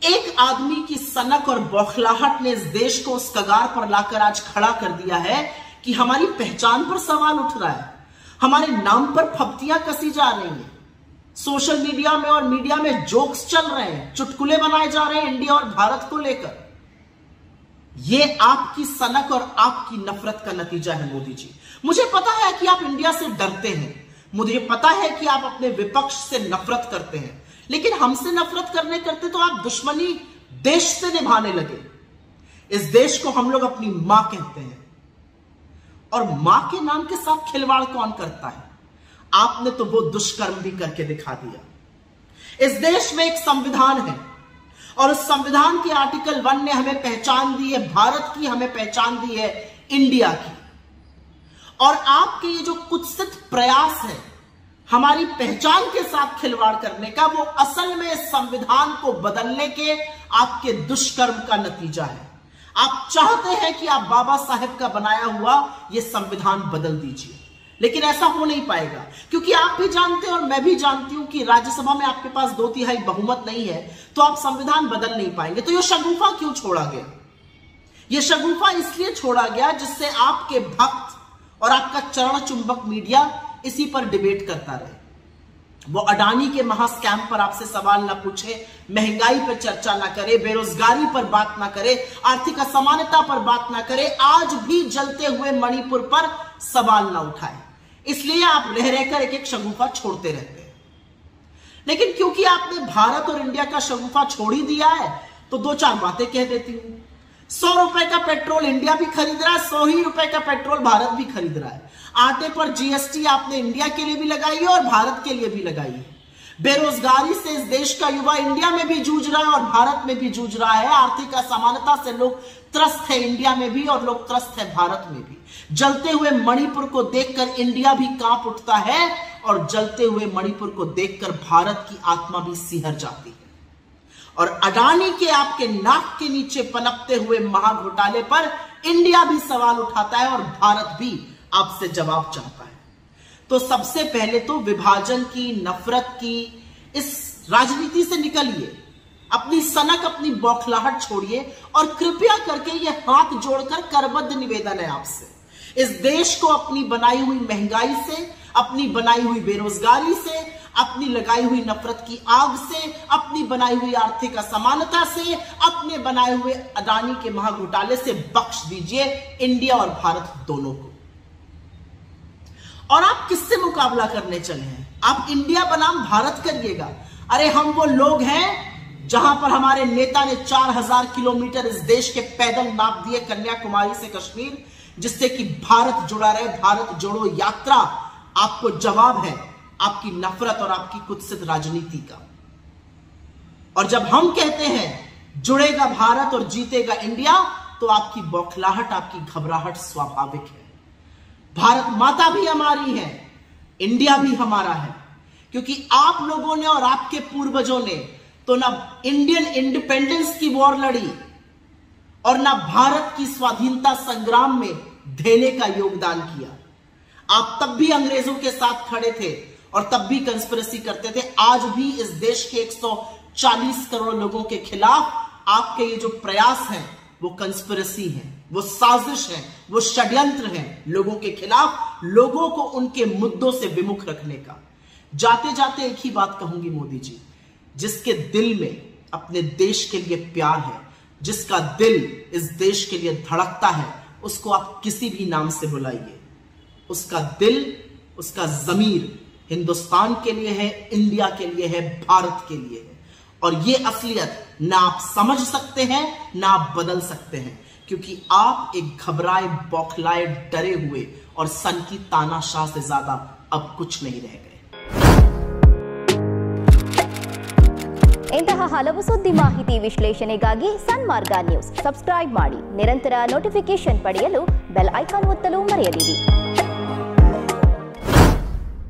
एक आदमी की सनक और बौखलाहट ने इस देश को उस कगार पर लाकर आज खड़ा कर दिया है कि हमारी पहचान पर सवाल उठ रहा है, हमारे नाम पर फप्तियां कसी जा रही हैं, सोशल मीडिया में और मीडिया में जोक्स चल रहे हैं, चुटकुले बनाए जा रहे हैं इंडिया और भारत को लेकर। यह आपकी सनक और आपकी नफरत का नतीजा है मोदी जी। मुझे पता है कि आप इंडिया से डरते हैं, मुझे पता है कि आप अपने विपक्ष से नफरत करते हैं, लेकिन हमसे नफरत करते तो आप दुश्मनी देश से निभाने लगे। इस देश को हम लोग अपनी मां कहते हैं और मां के नाम के साथ खिलवाड़ कौन करता है? आपने तो वो दुष्कर्म भी करके दिखा दिया। इस देश में एक संविधान है और उस संविधान के आर्टिकल 1 ने हमें पहचान दी है भारत की, हमें पहचान दी है इंडिया की। और आपके ये जो कुत्सित प्रयास है हमारी पहचान के साथ खिलवाड़ करने का, वो असल में इस संविधान को बदलने के आपके दुष्कर्म का नतीजा है। आप चाहते हैं कि आप बाबा साहेब का बनाया हुआ यह संविधान बदल दीजिए, लेकिन ऐसा हो नहीं पाएगा, क्योंकि आप भी जानते हैं और मैं भी जानती हूं कि राज्यसभा में आपके पास 2/3 बहुमत नहीं है, तो आप संविधान बदल नहीं पाएंगे। तो यह शगुफा क्यों छोड़ा गया? यह शगुफा इसलिए छोड़ा गया जिससे आपके भक्त और आपका चरण चुंबक मीडिया इसी पर डिबेट करता रहे। वो अडानी के महा स्कैम पर आपसे सवाल ना पूछे, महंगाई पर चर्चा ना करे, बेरोजगारी पर बात ना करे, आर्थिक असमानता पर बात ना करे, आज भी जलते हुए मणिपुर पर सवाल ना उठाए। इसलिए आप रह रहकर एक एक शगुफा छोड़ते रहते हैं। लेकिन क्योंकि आपने भारत और इंडिया का शगुफा छोड़ ही दिया है, तो 2-4 बातें कह देती हूं। 100 रुपए का पेट्रोल इंडिया भी खरीद रहा है, 100 ही रुपए का पेट्रोल भारत भी खरीद रहा है। आटे पर जीएसटी आपने इंडिया के लिए भी लगाई है और भारत के लिए भी लगाई है। बेरोजगारी से इस देश का युवा इंडिया में भी जूझ रहा है और भारत में भी जूझ रहा है। आर्थिक असमानता से लोग त्रस्त है इंडिया में भी और लोग त्रस्त है भारत में भी। जलते हुए मणिपुर को देखकर इंडिया भी कांप उठता है और जलते हुए मणिपुर को देखकर भारत की आत्मा भी सिहर जाती है। और अडानी के आपके नाक के नीचे पनपते हुए महाघोटाले पर इंडिया भी सवाल उठाता है और भारत भी आपसे जवाब चाहता है। तो सबसे पहले तो विभाजन की, नफरत की इस राजनीति से निकलिए, अपनी सनक, अपनी बौखलाहट छोड़िए और कृपया करके ये हाथ जोड़कर करबद्ध निवेदन है आपसे, इस देश को अपनी बनाई हुई महंगाई से, अपनी बनाई हुई बेरोजगारी से, अपनी लगाई हुई नफरत की आग से, अपनी बनाई हुई आर्थिक असमानता से, अपने बनाए हुए अडानी के महाघोटाले से बख्श दीजिए इंडिया और भारत दोनों को। और आप किससे मुकाबला करने चले हैं? आप इंडिया बनाम भारत करिएगा। अरे हम वो लोग हैं जहां पर हमारे नेता ने 4000 किलोमीटर इस देश के पैदल नाप दिए कन्याकुमारी से कश्मीर, जिससे कि भारत जुड़ा रहे। भारत जोड़ो यात्रा आपको जवाब है आपकी नफरत और आपकी कुत्सित राजनीति का। और जब हम कहते हैं जुड़ेगा भारत और जीतेगा इंडिया, तो आपकी बौखलाहट, आपकी घबराहट स्वाभाविक है। भारत माता भी हमारी है, इंडिया भी हमारा है, क्योंकि आप लोगों ने और आपके पूर्वजों ने तो ना इंडियन इंडिपेंडेंस की वॉर लड़ी और ना भारत की स्वाधीनता संग्राम में धेले का योगदान किया। आप तब भी अंग्रेजों के साथ खड़े थे और तब भी कंस्पिरेसी करते थे। आज भी इस देश के 140 करोड़ लोगों के खिलाफ आपके ये जो प्रयास हैं वो कंस्पिरेसी है, वो साजिश है, वो षड्यंत्र है लोगों के खिलाफ, लोगों को उनके मुद्दों से विमुख रखने का। जाते जाते एक ही बात कहूंगी मोदी जी, जिसके दिल में अपने देश के लिए प्यार है, जिसका दिल इस देश के लिए धड़कता है, उसको आप किसी भी नाम से बुलाइए, उसका दिल, उसका जमीर हिंदुस्तान के लिए है, इंडिया के लिए है, भारत के लिए है। और ये असलियत ना आप समझ सकते हैं ना आप बदल सकते हैं, क्योंकि आप एक घबराए, बौखलाए, डरे हुए और सन की तानाशाह से ज्यादा अब कुछ नहीं रह गए। ಇಂತಹ ಹಲವು ಸುದ್ದಿ ಮಾಹಿತಿ ವಿಶ್ಲೇಷಣೆಗಾಗಿ ಸನ್ಮಾರ್ಗ ನ್ಯೂಸ್ ಸಬ್ಸ್ಕ್ರೈಬ್ ಮಾಡಿ. ನಿರಂತರ ನೋಟಿಫಿಕೇಶನ್ ಪಡೆಯಲು ಬೆಲ್ ಐಕಾನ್ ಒತ್ತಲು ಮರೆಯದಿರಿ.